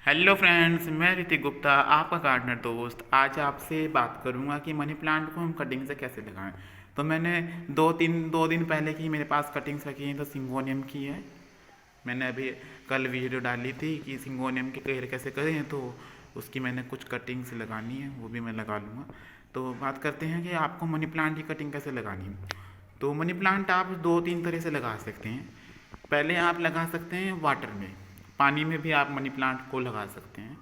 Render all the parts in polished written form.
Hello friends, मैं ऋतिक गुप्ता, आपका gardener दोस्त। आज आपसे बात करूंगा कि मनी प्लांट को हम कटिंग से कैसे लगाएं। तो मैंने दो दिन पहले की मेरे पास कटिंग्स रखी हैं, तो सिंगोनियम की है। मैंने अभी कल वीडियो डाली थी कि सिंगोनियम के केयर कैसे करें, तो उसकी मैंने कुछ कटिंग्स लगानी है, वो भी मैं लगा लूँगा। तो बात करते हैं कि आपको मनी प्लांट की कटिंग कैसे लगानी है। तो मनी प्लांट आप दो तीन तरह से लगा सकते हैं। पहले आप लगा सकते हैं वाटर में, पानी में भी आप मनी प्लांट को लगा सकते हैं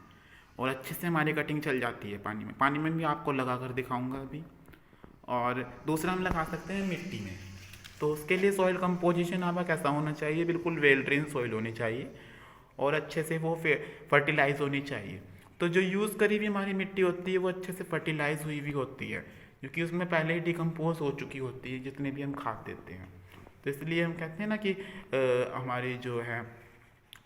और अच्छे से हमारी कटिंग चल जाती है पानी में भी आपको लगा कर दिखाऊंगा अभी। और दूसरा हम लगा सकते हैं मिट्टी में। तो उसके लिए सॉइल कंपोजिशन आपका कैसा होना चाहिए, बिल्कुल वेल ड्रेन सॉइल होनी चाहिए और अच्छे से वो फर्टिलाइज होनी चाहिए। तो जो यूज़ करी हुई हमारी मिट्टी होती है वो अच्छे से फर्टिलाइज हुई हुई होती है, क्योंकि उसमें पहले ही डिकम्पोज हो चुकी होती है जितने भी हम खाद देते हैं। तो इसलिए हम कहते हैं ना कि हमारी जो है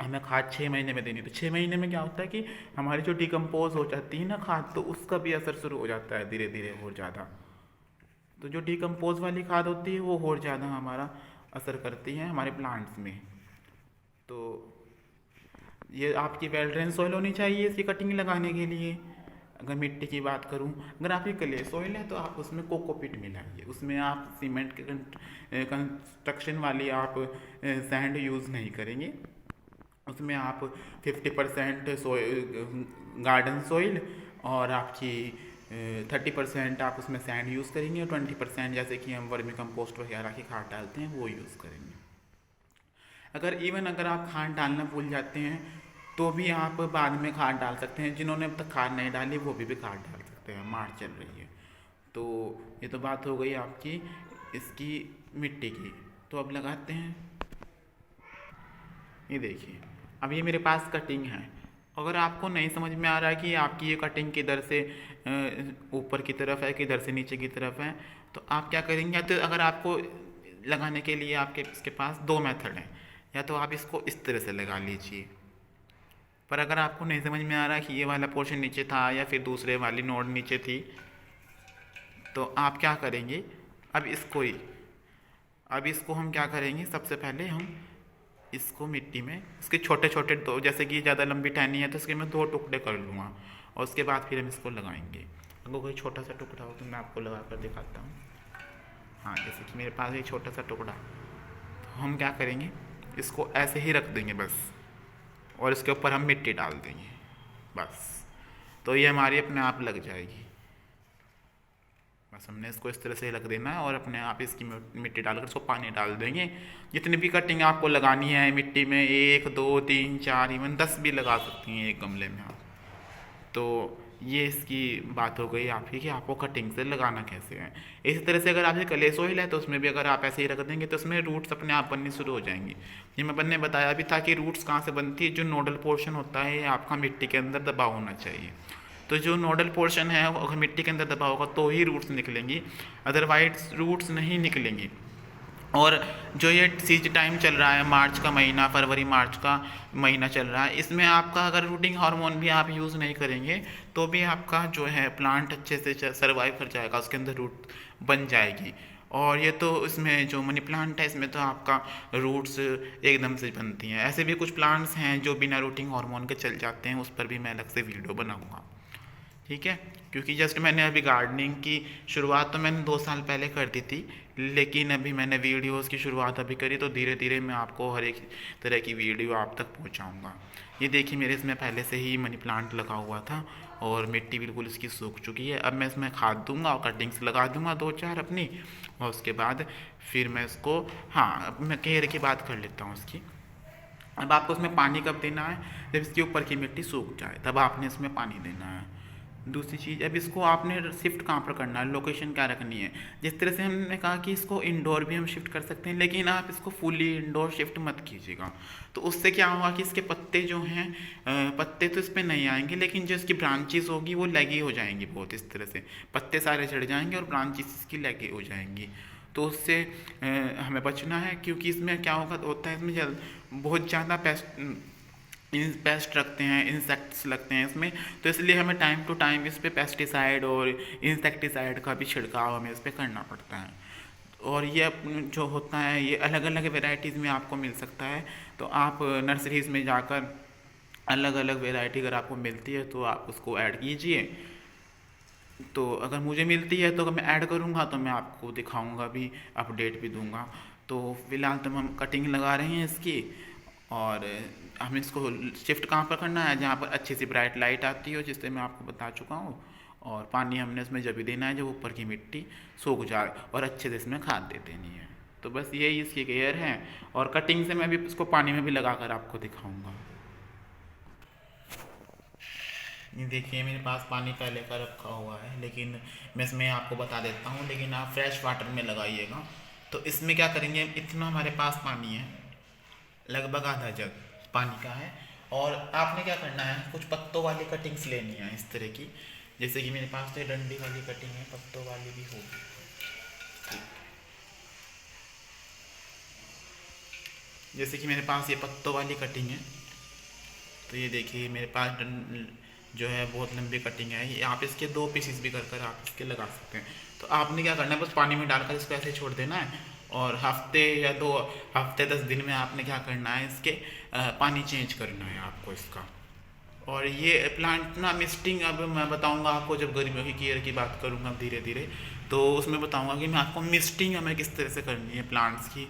हमें खाद 6 महीने में देनी। तो 6 महीने में क्या होता है कि हमारी जो डिकम्पोज हो जाती है ना खाद, तो उसका भी असर शुरू हो जाता है धीरे धीरे और ज़्यादा। तो जो डिकम्पोज वाली खाद होती है वो और ज़्यादा हमारा असर करती है हमारे प्लांट्स में। तो ये आपकी वेल ड्रेन सॉइल होनी चाहिए इसकी कटिंग लगाने के लिए। अगर मिट्टी की बात करूं, अगर आपकी क्ले सॉइल है तो आप उसमें कोकोपीट मिलाइए। उसमें आप सीमेंट के कंस्ट्रक्शन वाली आप सैंड यूज़ नहीं करेंगे। उसमें आप 50% गार्डन सॉइल और आपकी 30% आप उसमें सैंड यूज़ करेंगे और 20% जैसे कि हम वर्मी कंपोस्ट वगैरह की खाद डालते हैं वो यूज़ करेंगे। अगर आप खाद डालना भूल जाते हैं तो भी आप बाद में खाद डाल सकते हैं। जिन्होंने अब तक खाद नहीं डाली वो भी खाद डाल सकते हैं, मार्च चल रही है। तो ये तो बात हो गई आपकी इसकी मिट्टी की। तो अब लगाते हैं, ये देखिए अब ये मेरे पास कटिंग है। अगर आपको नहीं समझ में आ रहा है कि आपकी ये कटिंग किधर से ऊपर की तरफ है किधर से नीचे की तरफ है, तो आप क्या करेंगे। तो अगर आपको लगाने के लिए आपके इसके पास दो मेथड हैं, या तो आप इसको इस तरह से लगा लीजिए। पर अगर आपको नहीं समझ में आ रहा कि ये वाला पोर्शन नीचे था या फिर दूसरे वाली नोड नीचे थी, तो आप क्या करेंगे। अब इसको ही अब इसको हम क्या करेंगे, सबसे पहले हम इसको मिट्टी में इसके छोटे छोटे दो, जैसे कि ज़्यादा लंबी टहनी है तो इसके मैं दो टुकड़े कर लूँगा और उसके बाद फिर हम इसको लगाएंगे। अगर कोई छोटा सा टुकड़ा हो तो मैं आपको लगा कर दिखाता हूँ। हाँ, जैसे कि मेरे पास एक छोटा सा टुकड़ा, तो हम क्या करेंगे, इसको ऐसे ही रख देंगे बस, और इसके ऊपर हम मिट्टी डाल देंगे बस। तो ये हमारी अपने आप लग जाएगी। बस हमने इसको इस तरह से रख देना है और अपने आप इसकी मिट्टी डालकर इसको पानी डाल देंगे। जितनी भी कटिंग आपको लगानी है मिट्टी में, 1 2 3 4 इवन 10 भी लगा सकती हैं एक गमले में आप। तो ये इसकी बात हो गई आपकी कि आपको कटिंग से लगाना कैसे है। इसी तरह से अगर आपके क्ले सॉइल है तो उसमें भी अगर आप ऐसे ही रख देंगे तो उसमें रूट्स अपने आप बननी शुरू हो जाएंगी। ये मैंने बताया भी था कि रूट्स कहाँ से बनती है। जो नोडल पोर्शन होता है आपका मिट्टी के अंदर दबा होना चाहिए। तो जो नोडल पोर्शन है अगर मिट्टी के अंदर दबा होगा तो ही रूट्स निकलेंगी, अदरवाइज रूट्स नहीं निकलेंगी। और जो ये सीज टाइम चल रहा है, मार्च का महीना, फरवरी मार्च का महीना चल रहा है, इसमें आपका अगर रूटिंग हार्मोन भी आप यूज़ नहीं करेंगे तो भी आपका जो है प्लांट अच्छे से सर्वाइव कर जाएगा, उसके अंदर रूट बन जाएगी। और ये तो इसमें जो मनी प्लांट है इसमें तो आपका रूट्स एकदम से बनती हैं। ऐसे भी कुछ प्लांट्स हैं जो बिना रूटिंग हार्मोन के चल जाते हैं, उस पर भी मैं अलग से वीडियो बनाऊँगा, ठीक है। क्योंकि जस्ट मैंने अभी गार्डनिंग की शुरुआत तो मैंने 2 साल पहले कर दी थी, लेकिन अभी मैंने वीडियोस की शुरुआत अभी करी, तो धीरे धीरे मैं आपको हर एक तरह की वीडियो आप तक पहुंचाऊंगा। ये देखिए मेरे इसमें पहले से ही मनी प्लांट लगा हुआ था और मिट्टी बिल्कुल इसकी सूख चुकी है। अब मैं इसमें खाद दूंगा और कटिंग्स लगा दूंगा 2 4 अपनी, और उसके बाद फिर मैं इसको, हाँ अब मैं केयर की बात कर लेता हूँ इसकी। अब आपको इसमें पानी कब देना है, जब इसके ऊपर की मिट्टी सूख जाए तब आपने इसमें पानी देना है। दूसरी चीज़, अब इसको आपने शिफ्ट कहाँ पर करना है, लोकेशन क्या रखनी है। जिस तरह से हमने कहा कि इसको इंडोर भी हम शिफ्ट कर सकते हैं, लेकिन आप इसको फुली इंडोर शिफ्ट मत कीजिएगा। तो उससे क्या होगा कि इसके पत्ते जो हैं, पत्ते तो इस पर नहीं आएंगे लेकिन जो इसकी ब्रांचेस होगी वो लगी हो जाएंगी बहुत, इस तरह से पत्ते सारे झड़ जाएंगे और ब्रांचेस इसकी लगी हो जाएंगी। तो उससे हमें बचना है, क्योंकि इसमें क्या होता है इसमें बहुत ज़्यादा पेस्ट रखते हैं, इंसेक्ट्स लगते हैं इसमें। तो इसलिए हमें टाइम टू टाइम इस पर पेस्टिसाइड और इंसेक्टिसाइड का भी छिड़काव हमें इस पर करना पड़ता है। और ये जो होता है ये अलग अलग वेराइटीज़ में आपको मिल सकता है। तो आप नर्सरीज़ में जाकर अलग अलग वैरायटी अगर आपको मिलती है तो आप उसको ऐड कीजिए। तो अगर मुझे मिलती है तो अगर मैं ऐड करूँगा तो मैं आपको दिखाऊँगा भी, अपडेट भी दूँगा। तो फ़िलहाल तो हम कटिंग लगा रहे हैं इसकी, और हमें इसको शिफ्ट कहाँ पर करना है, जहाँ पर अच्छी सी ब्राइट लाइट आती हो, जिससे मैं आपको बता चुका हूँ। और पानी हमने इसमें जब भी देना है जब ऊपर की मिट्टी सूख जाए, और अच्छे से इसमें खाद दे देनी है। तो बस यही इसकी केयर है, और कटिंग से मैं भी इसको पानी में भी लगा कर आपको दिखाऊँगा। ये देखिए मेरे पास पानी पहले का रखा हुआ है, लेकिन मैं इसमें आपको बता देता हूँ, लेकिन आप फ्रेश वाटर में लगाइएगा। तो इसमें क्या करेंगे, इतना हमारे पास पानी है, लगभग आधा जग पानी का है। और आपने क्या करना है, कुछ पत्तों वाली कटिंग्स लेनी है इस तरह की। जैसे कि मेरे पास तो ये डंडी वाली कटिंग है, पत्तों वाली भी होगी। जैसे कि मेरे पास ये पत्तों वाली कटिंग है, तो ये देखिए मेरे पास जो है बहुत लंबी कटिंग है। ये आप इसके 2 पीसेस भी कर कर आप इसके लगा सकते हैं। तो आपने क्या करना है, बस पानी में डालकर इसको ऐसे छोड़ देना है, और हफ्ते या 2 हफ्ते 10 दिन में आपने क्या करना है, इसके पानी चेंज करना है आपको इसका। और ये प्लांट ना मिस्टिंग, अब मैं बताऊंगा आपको जब गर्मियों की केयर की बात करूंगा धीरे धीरे, तो उसमें बताऊंगा कि मैं आपको मिस्टिंग हमें किस तरह से करनी है प्लांट्स की,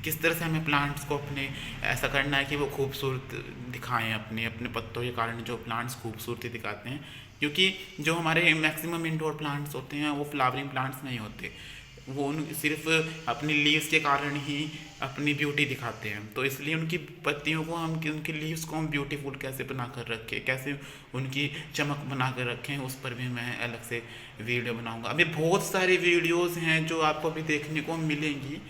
किस तरह से हमें प्लांट्स को अपने ऐसा करना है कि वो खूबसूरत दिखाएं, अपने अपने पत्तों के कारण जो प्लांट्स खूबसूरती दिखाते हैं। क्योंकि जो हमारे मैक्सिमम इंडोर प्लांट्स होते हैं वो फ्लावरिंग प्लांट्स नहीं होते, वो उन सिर्फ अपनी लीव्स के कारण ही अपनी ब्यूटी दिखाते हैं। तो इसलिए उनकी पत्तियों को हम, उनकी लीव्स को हम ब्यूटीफुल कैसे बना कर रखें, कैसे उनकी चमक बना कर रखें, उस पर भी मैं अलग से वीडियो बनाऊंगा। अभी बहुत सारी वीडियोस हैं जो आपको अभी देखने को मिलेंगी,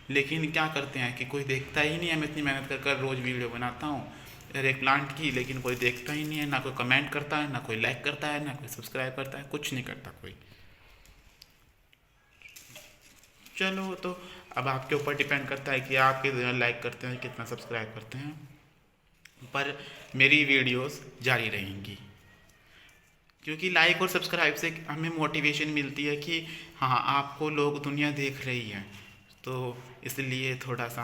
लेकिन क्या करते हैं कि कोई देखता ही नहीं है। मैं इतनी मेहनत कर कर रोज़ वीडियो बनाता हूँ हर एक प्लांट की, लेकिन कोई देखता ही नहीं है, ना कोई कमेंट करता है, ना कोई लाइक करता है, ना कोई सब्सक्राइब करता है, कुछ नहीं करता कोई। चलो, तो अब आपके ऊपर डिपेंड करता है कि आप कितना लाइक करते हैं, कितना सब्सक्राइब करते हैं, पर मेरी वीडियोस जारी रहेंगी। क्योंकि लाइक और सब्सक्राइब से हमें मोटिवेशन मिलती है कि हाँ, आपको लोग दुनिया देख रही है। तो इसलिए थोड़ा सा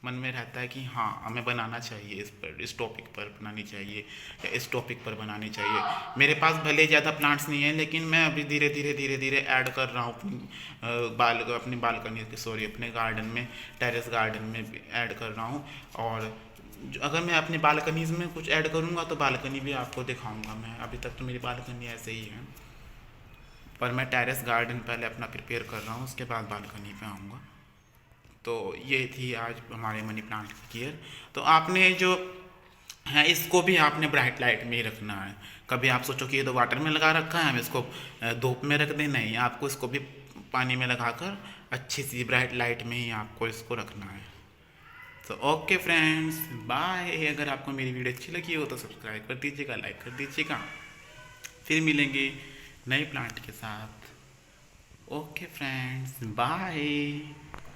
मन में रहता है कि हाँ, हमें बनाना चाहिए, इस पर, इस टॉपिक पर बनानी चाहिए, या इस टॉपिक पर बनानी चाहिए। मेरे पास भले ज़्यादा प्लांट्स नहीं है, लेकिन मैं अभी धीरे धीरे ऐड कर रहा हूँ अपनी बालकनी, सॉरी, अपने गार्डन में, टेरेस गार्डन में ऐड कर रहा हूँ। और अगर मैं अपनी बालकनीज में कुछ ऐड करूँगा तो बालकनी भी आपको दिखाऊंगा मैं। अभी तक तो मेरी बालकनी ऐसे ही है, पर मैं टेरेस गार्डन पहले अपना प्रिपेयर कर रहा हूँ, उसके बाद बालकनी पे आऊँगा। तो ये थी आज हमारे मनी प्लांट की केयर। तो आपने जो है इसको भी आपने ब्राइट लाइट में ही रखना है। कभी आप सोचो कि ये तो वाटर में लगा रखा है, हमें इसको धूप में रख देना है, आपको इसको भी पानी में लगाकर अच्छी सी ब्राइट लाइट में ही आपको इसको रखना है। तो ओके फ्रेंड्स, बाय। अगर आपको मेरी वीडियो अच्छी लगी हो तो सब्सक्राइब कर दीजिएगा, लाइक कर दीजिएगा। फिर मिलेंगे नए प्लांट के साथ। Okay friends, bye.